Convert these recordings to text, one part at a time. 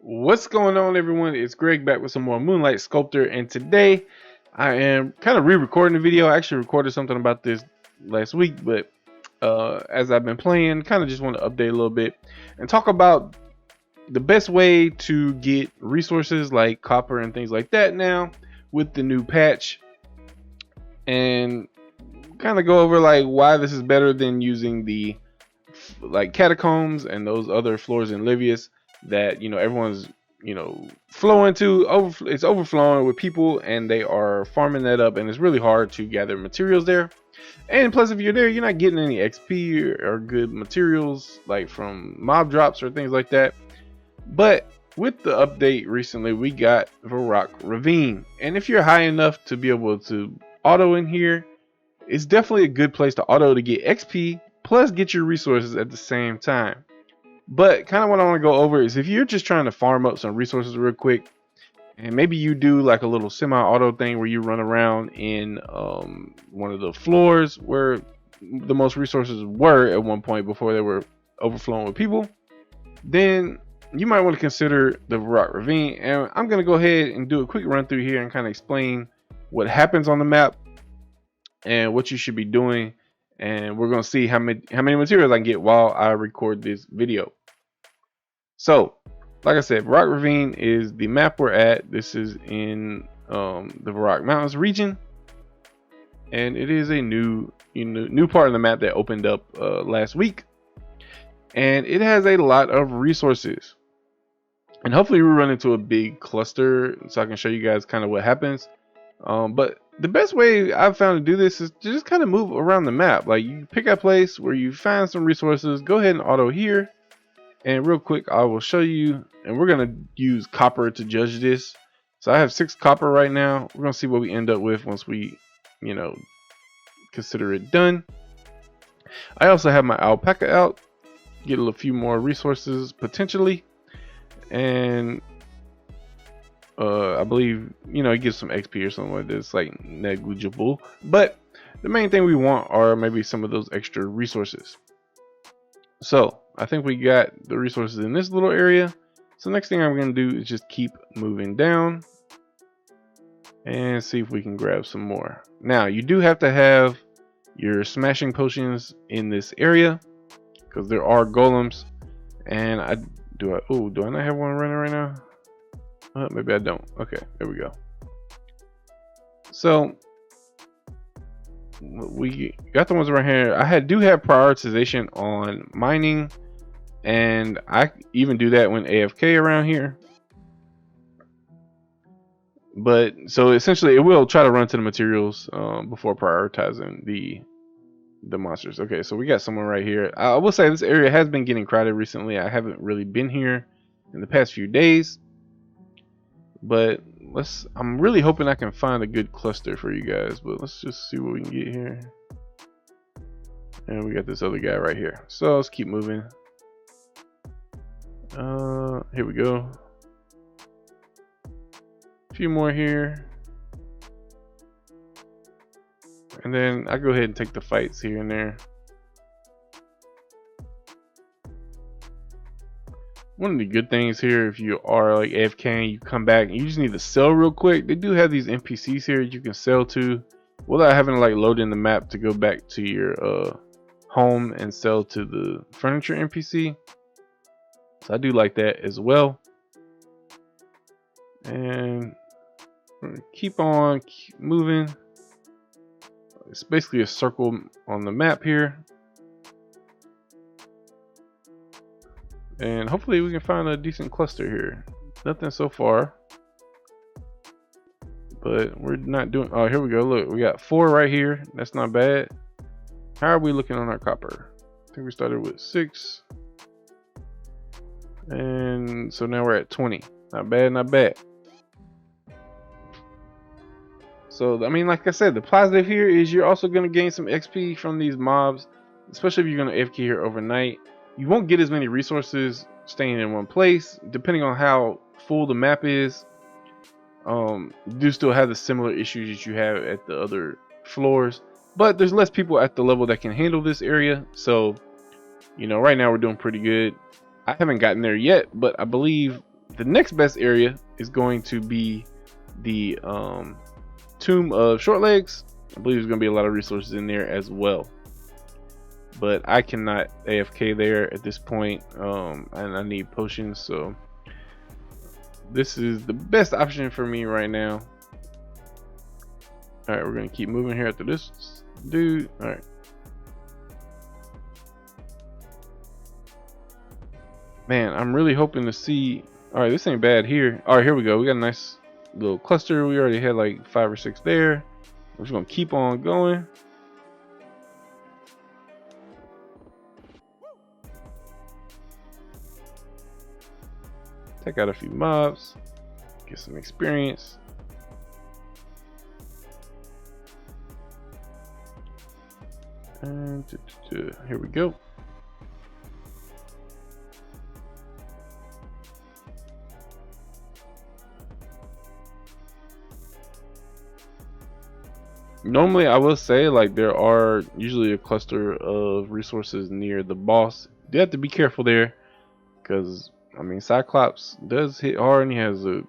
What's going on, everyone? It's Greg back with some more Moonlight Sculptor, and today I am kind of re-recording the video. I actually recorded something about this last week, but as I've been playing, kind of just want to update a little bit and talk about the best way to get resources like copper and things like that now with the new patch, and kind of go over like why this is better than using the like catacombs and those other floors in Livius that everyone's flowing to. It's overflowing with people and they are farming that up, and it's really hard to gather materials there. And plus, if you're there, you're not getting any XP or good materials like from mob drops or things like that. But with the update recently, we got Varoc Ravine, and if you're high enough to be able to auto in here, it's definitely a good place to auto to get XP plus get your resources at the same time. But kind of what I want to go over is if you're just trying to farm up some resources real quick, and maybe you do like a little semi-auto thing where you run around in one of the floors where the most resources were at one point before they were overflowing with people, then you might want to consider the Varoc Ravine. And I'm going to go ahead and do a quick run through here and kind of explain what happens on the map and what you should be doing. And we're going to see how many materials I can get while I record this video. So, like I said, Varoc Ravine is the map we're at. This is in the Varoc Mountains region, and it is a new part of the map that opened up last week, and it has a lot of resources. And hopefully we run into a big cluster so I can show you guys kind of what happens. But the best way I've found to do this is to just kind of move around the map. Like, you pick a place where you find some resources, go ahead and auto here. And real quick, I will show you, and we're going to use copper to judge this. So I have 6 copper right now. We're going to see what we end up with once we, consider it done. I also have my alpaca out, get a few more resources potentially. And I believe, it gives some XP or something like this, like negligible. But the main thing we want are maybe some of those extra resources. So I think we got the resources in this little area. So next thing I'm going to do is just keep moving down and see if we can grab some more. Now, you do have to have your smashing potions in this area because there are golems. And do I not have one running right now? Maybe I don't. Okay, there we go. So we got the ones right here. I do have prioritization on mining, and I even do that when AFK around here. But so essentially it will try to run to the materials before prioritizing the monsters. Okay, so we got someone right here. I will say this area has been getting crowded recently. I haven't really been here in the past few days, but I'm really hoping I can find a good cluster for you guys. But let's just see what we can get here. And we got this other guy right here, so let's keep moving. Here we go. A few more here, and then I go ahead and take the fights here and there. One of the good things here, if you are like AFK and you come back and you just need to sell real quick, they do have these NPCs here that you can sell to without having to like load in the map to go back to your home and sell to the furniture NPC. So I do like that as well. And we're gonna keep moving. It's basically a circle on the map here. And hopefully we can find a decent cluster here. Nothing so far, but we're not doing. Oh, here we go. Look, we got 4 right here. That's not bad. How are we looking on our copper? I think we started with 6, and so now we're at 20. Not bad, not bad. So I mean, like I said, the positive here is you're also going to gain some XP from these mobs, especially if you're going to AFK here overnight. You won't get as many resources staying in one place, depending on how full the map is. You do still have the similar issues that you have at the other floors, but there's less people at the level that can handle this area. So, right now we're doing pretty good. I haven't gotten there yet, but I believe The next best area is going to be the Tomb of Shortlegs. I believe there's going to be a lot of resources in there as well. But I cannot AFK there at this point, and I need potions, so this is the best option for me right now. Alright, we're going to keep moving here after this dude. Alright. Man, I'm really hoping to see... Alright, this ain't bad here. Alright, here we go. We got a nice little cluster. We already had like 5 or 6 there. We're just going to keep on going. Take out a few mobs. Get some experience. And here we go. Normally, I will say, like, there are usually a cluster of resources near the boss. You have to be careful there, because I mean, Cyclops does hit hard, and he has a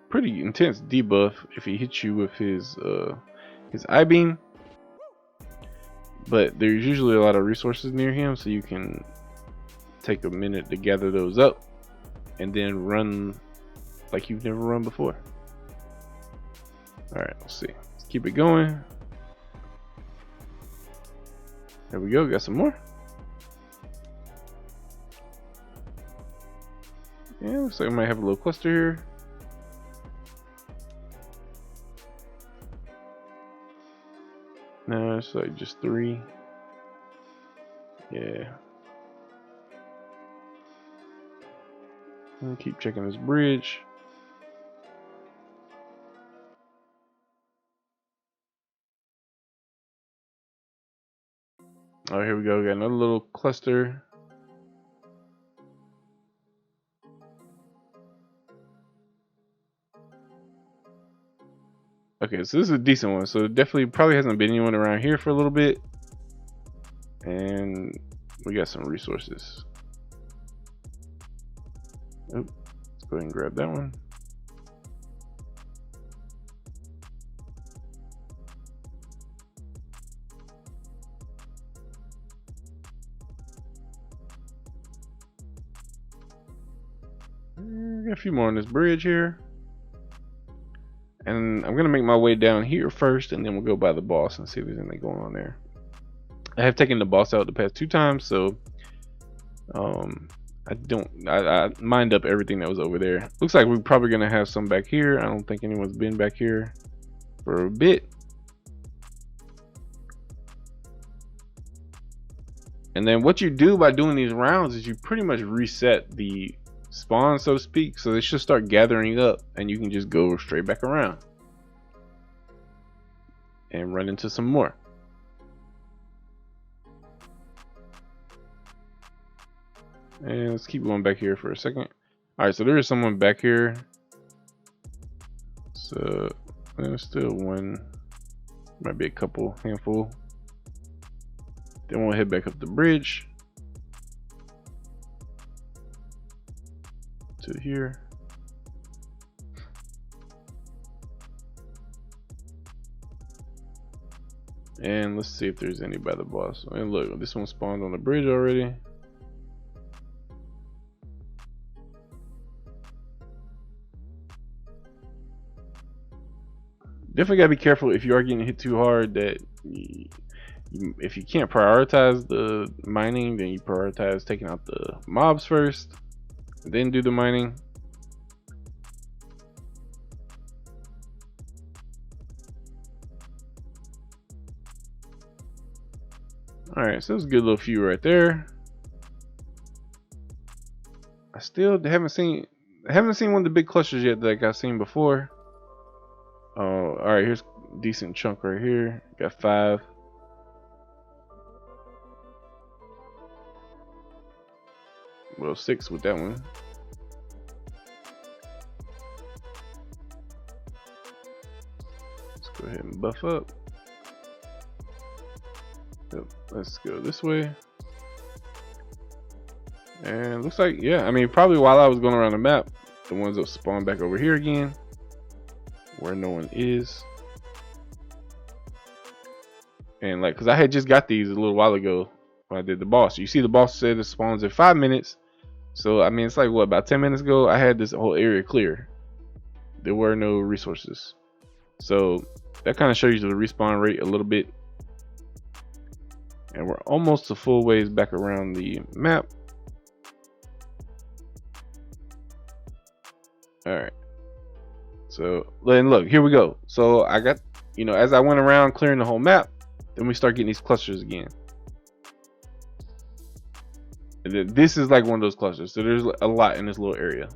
pretty intense debuff if he hits you with his I-beam. But there's usually a lot of resources near him, so you can take a minute to gather those up and then run like you've never run before. Alright, let's see. Let's keep it going. There we go, got some more. Yeah, looks like I might have a little cluster here. No, it's like just 3. Yeah. I'll keep checking this bridge. Oh, here we go. We got another little cluster. Okay, so this is a decent one. So definitely probably hasn't been anyone around here for a little bit. And we got some resources. Oh, let's go ahead and grab that one. Got a few more on this bridge here. And I'm gonna make my way down here first, and then we'll go by the boss and see if there's anything going on there. I have taken the boss out the past 2 times, so I mined up everything that was over there. Looks like we're probably gonna have some back here. I don't think anyone's been back here for a bit. And then what you do by doing these rounds is you pretty much reset the spawn, so to speak, so they should start gathering up, and you can just go straight back around and run into some more. And let's keep going back here for a second. Alright, so there is someone back here. So there's still one, might be a couple, handful. Then we'll head back up the bridge to here. And let's see if there's any by the boss. And look, this one spawned on the bridge already. Definitely gotta be careful if you are getting hit too hard, that if you can't prioritize the mining, then you prioritize taking out the mobs first, then do the mining. Alright, so that's a good little few right there. I still haven't seen one of the big clusters yet that I've seen before. Oh, alright, here's a decent chunk right here. Got 5. Well, 6 with that one. Let's go ahead and buff up. Yep, let's go this way. And looks like, yeah, I mean, probably while I was going around the map, the ones that spawn back over here again, where no one is. And like, cause I had just got these a little while ago when I did the boss. You see the boss said it spawns in 5 minutes. So I mean, it's like what, about 10 minutes ago I had this whole area clear. There were no resources. So that kind of shows you the respawn rate a little bit. And we're almost a full ways back around the map. All right. So then look, here we go. So I got, you know, as I went around clearing the whole map, then we start getting these clusters again. And this is like one of those clusters. So there's a lot in this little area.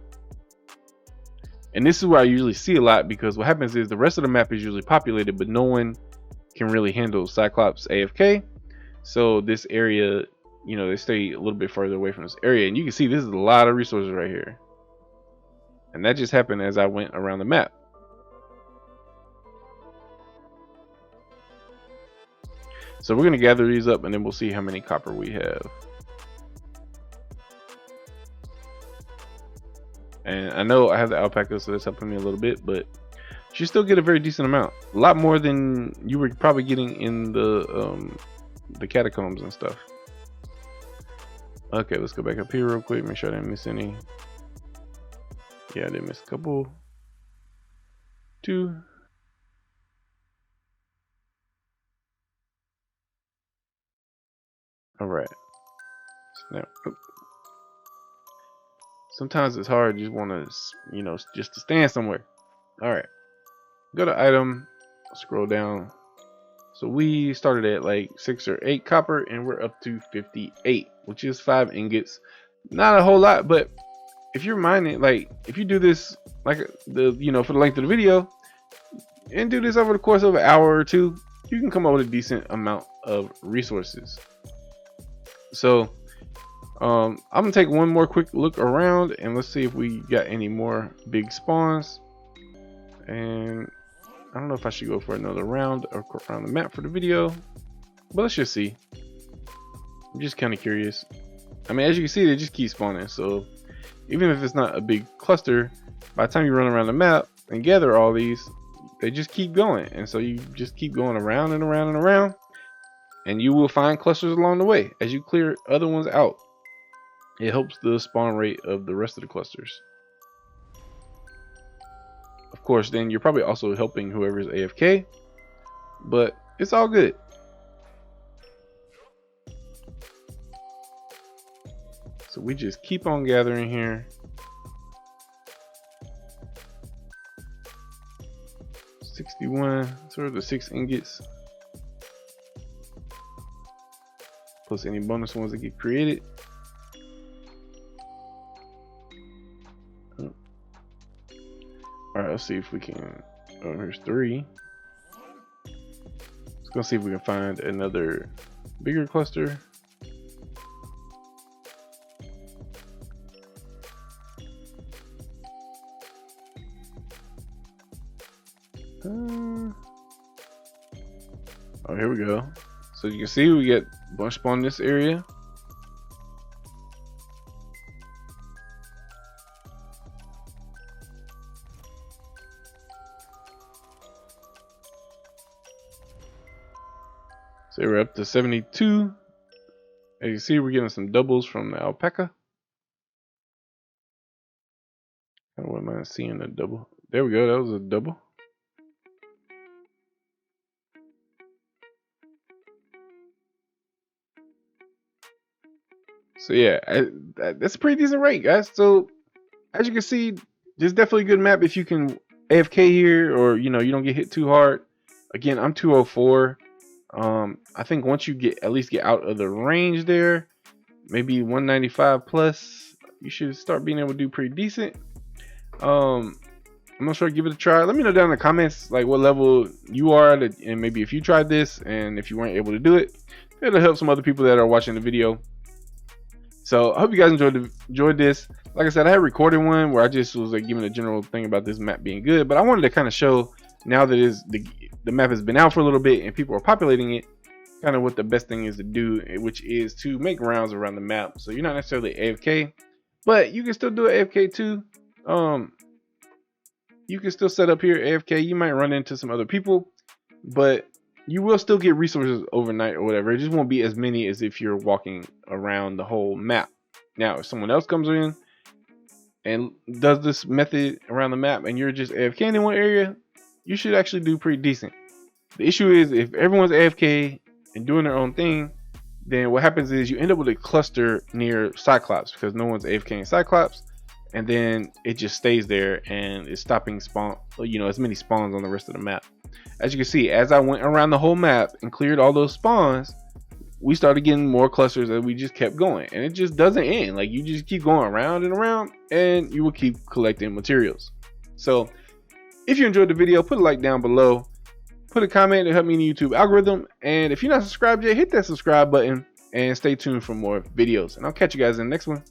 And this is where I usually see a lot, because what happens is the rest of the map is usually populated, but no one can really handle Cyclops AFK. So this area, you know, they stay a little bit further away from this area. And you can see this is a lot of resources right here. And that just happened as I went around the map. So we're going to gather these up, and then we'll see how many copper we have. And I know I have the alpaca, so that's helping me a little bit, but you still get a very decent amount. A lot more than you were probably getting in the catacombs and stuff. Okay, let's go back up here real quick, make sure I didn't miss any. Yeah, I did miss a couple. 2. All right. Snap. Oop. Sometimes it's hard. You just want to, you know, just to stand somewhere. All right. Go to item. Scroll down. So we started at like 6 or 8 copper, and we're up to 58, which is 5 ingots. Not a whole lot, but if you're mining, like if you do this like the, you know, for the length of the video, and do this over the course of an hour or 2, you can come up with a decent amount of resources. So I'm gonna take one more quick look around, and let's see if we got any more big spawns. And I don't know if I should go for another round or around the map for the video, but let's just see. I'm just kind of curious. I mean, as you can see, they just keep spawning. So even if it's not a big cluster, by the time you run around the map and gather all these, they just keep going. And so you just keep going around and around and around, and you will find clusters along the way as you clear other ones out. It helps the spawn rate of the rest of the clusters. Of course, then you're probably also helping whoever's AFK, but it's all good. So we just keep on gathering here. 61, sort of the 6 ingots. Plus any bonus ones that get created. Alright, let's see if we can. Oh, here's 3. Let's go see if we can find another bigger cluster. Oh, here we go. So you can see we get a bunch spawn in this area. So we're up to 72. As you see, we're getting some doubles from the alpaca. I don't mind seeing a double. There we go. That was a double. So yeah, that's a pretty decent rate, guys. So as you can see, there's definitely a good map if you can AFK here, or you know, you don't get hit too hard. Again, I'm 204. I think once you at least get out of the range there, maybe 195 plus, you should start being able to do pretty decent. I'm not sure. Give it a try. Let me know down in the comments like what level you are at, and maybe if you tried this and if you weren't able to do it, it'll help some other people that are watching the video. So I hope you guys enjoyed this. Like I said, I had recorded one where I just was like giving a general thing about this map being good, but I wanted to kind of show, now that the map has been out for a little bit and people are populating it, kind of what the best thing is to do, which is to make rounds around the map. So you're not necessarily AFK, but you can still do an AFK too. you can still set up here AFK. You might run into some other people, but you will still get resources overnight or whatever. It just won't be as many as if you're walking around the whole map. Now, if someone else comes in and does this method around the map and you're just AFK in one area, you should actually do pretty decent. The issue is if everyone's AFK and doing their own thing, then what happens is you end up with a cluster near Cyclops because no one's AFK in Cyclops, and then it just stays there and it's stopping spawn, as many spawns on the rest of the map. As you can see, as I went around the whole map and cleared all those spawns, we started getting more clusters and we just kept going, and it just doesn't end. Like, you just keep going around and around and you will keep collecting materials. So if you enjoyed the video, put a like down below, put a comment to help me in the YouTube algorithm, and if you're not subscribed yet, hit that subscribe button and stay tuned for more videos, and I'll catch you guys in the next one.